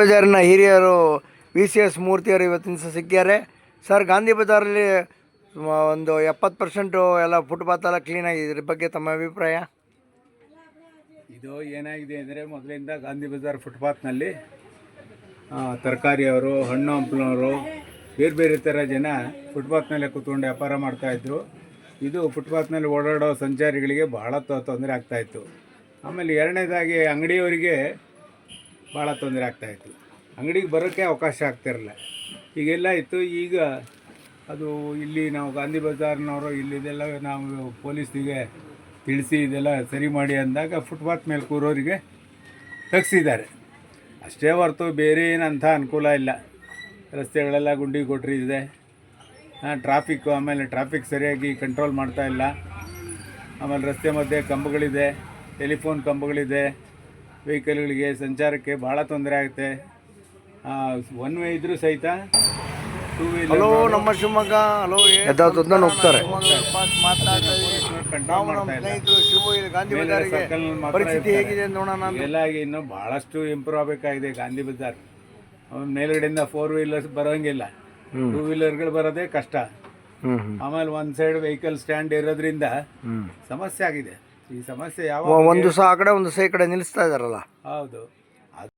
ಬಜಾರಿನ ಹಿರಿಯರು VCS ಮೂರ್ತಿಯವರು ಇವತ್ತಿನ ದಿವಸ ಸಿಕ್ಕಿದ್ದಾರೆ. ಸರ್, ಗಾಂಧಿ ಬಜಾರಲ್ಲಿ ಒಂದು 70% ಎಲ್ಲ ಫುಟ್ಪಾತ್ ಎಲ್ಲ ಕ್ಲೀನಾಗಿದೆ. ಇದ್ರ ಬಗ್ಗೆ ತಮ್ಮ ಅಭಿಪ್ರಾಯ? ಇದು ಏನಾಗಿದೆ ಅಂದರೆ, ಮೊದಲಿಂದ ಗಾಂಧಿ ಬಜಾರ್ ಫುಟ್ಪಾತ್ನಲ್ಲಿ ತರಕಾರಿಯವರು, ಹಣ್ಣು ಹಂಪಲವರು, ಬೇರೆ ಬೇರೆ ಥರ ಜನ ಫುಟ್ಪಾತ್ನಲ್ಲೇ ಕೂತ್ಕೊಂಡು ವ್ಯಾಪಾರ ಮಾಡ್ತಾಯಿದ್ರು. ಇದು ಫುಟ್ಪಾತ್ನಲ್ಲಿ ಓಡಾಡೋ ಸಂಚಾರಿಗಳಿಗೆ ಭಾಳ ತೊಂದರೆ ಆಗ್ತಾಯಿತ್ತು. ಆಮೇಲೆ ಎರಡನೇದಾಗಿ ಅಂಗಡಿಯವರಿಗೆ ಭಾಳ ತೊಂದರೆ ಆಗ್ತಾಯಿತ್ತು. ಅಂಗಡಿಗೆ ಬರೋಕ್ಕೆ ಅವಕಾಶ ಆಗ್ತಿರಲಿಲ್ಲ. ಹೀಗೆಲ್ಲ ಇತ್ತು. ಈಗ ಅದು ಇಲ್ಲಿ ನಾವು ಗಾಂಧಿ ಬಜಾರ್ನವರು ಇಲ್ಲಿದೆಲ್ಲ ನಾವು ಪೊಲೀಸ್ನಿಗೆ ತಿಳಿಸಿ ಇದೆಲ್ಲ ಸರಿ ಮಾಡಿ ಅಂದಾಗ ಫುಟ್ಪಾತ್ ಮೇಲೆ ಕೂರೋರಿಗೆ ತೆಗ್ಸಿದ್ದಾರೆ. ಅಷ್ಟೇ ಹೊರತು ಬೇರೆ ಏನಂಥ ಅನುಕೂಲ ಇಲ್ಲ. ರಸ್ತೆಗಳೆಲ್ಲ ಗುಂಡಿ ಕೊಟ್ರಿ ಇದೆ. ಟ್ರಾಫಿಕ್ಕು, ಆಮೇಲೆ ಟ್ರಾಫಿಕ್ ಸರಿಯಾಗಿ ಕಂಟ್ರೋಲ್ ಮಾಡ್ತಾಯಿಲ್ಲ. ಆಮೇಲೆ ರಸ್ತೆ ಮಧ್ಯೆ ಕಂಬಗಳಿದೆ, ಟೆಲಿಫೋನ್ ಕಂಬಗಳಿದೆ. ವೆಹಿಕಲ್ಗಳಿಗೆ ಸಂಚಾರಕ್ಕೆ ಭಾಳ ತೊಂದರೆ ಆಗುತ್ತೆ. ಒನ್ ವೇ ಇದ್ರೂ ಸಹಿತ ಟೂ ವೀಲರ್ ಹಲೋ ನಮ್ಮ ಶಿವಮೊಗ್ಗ, ಹಲೋ ಹೋಗ್ತಾರೆ. ಗಾಂಧಿ ಬಜಾರಿಗೆ ಪರಿಸ್ಥಿತಿ ಹೇಗಿದೆ ನೋಡೋಣ. ಎಲ್ಲ ಇನ್ನೂ ಭಾಳಷ್ಟು ಇಂಪ್ರೂವ್ ಆಗಬೇಕಾಗಿದೆ ಗಾಂಧಿ ಬಜಾರ್. ಮೇಲ್ಗಡೆಯಿಂದ 4 ವೀಲರ್ಸ್ ಬರೋಂಗಿಲ್ಲ, 2 ವೀಲರ್ಗಳು ಬರೋದೇ ಕಷ್ಟ. ಆಮೇಲೆ ಒಂದು ಸೈಡ್ ವೆಹಿಕಲ್ ಸ್ಟ್ಯಾಂಡ್ ಇರೋದ್ರಿಂದ ಸಮಸ್ಯೆ ಆಗಿದೆ. ಈ ಸಮಸ್ಯೆ ಯಾವ ಒಂದು ಸಹ ಆ ಕಡೆ ಒಂದು ಸಹ ಈ ಕಡೆ ನಿಲ್ಲಿಸ್ತಾ ಇದಾರಲ್ಲ. ಹೌದು.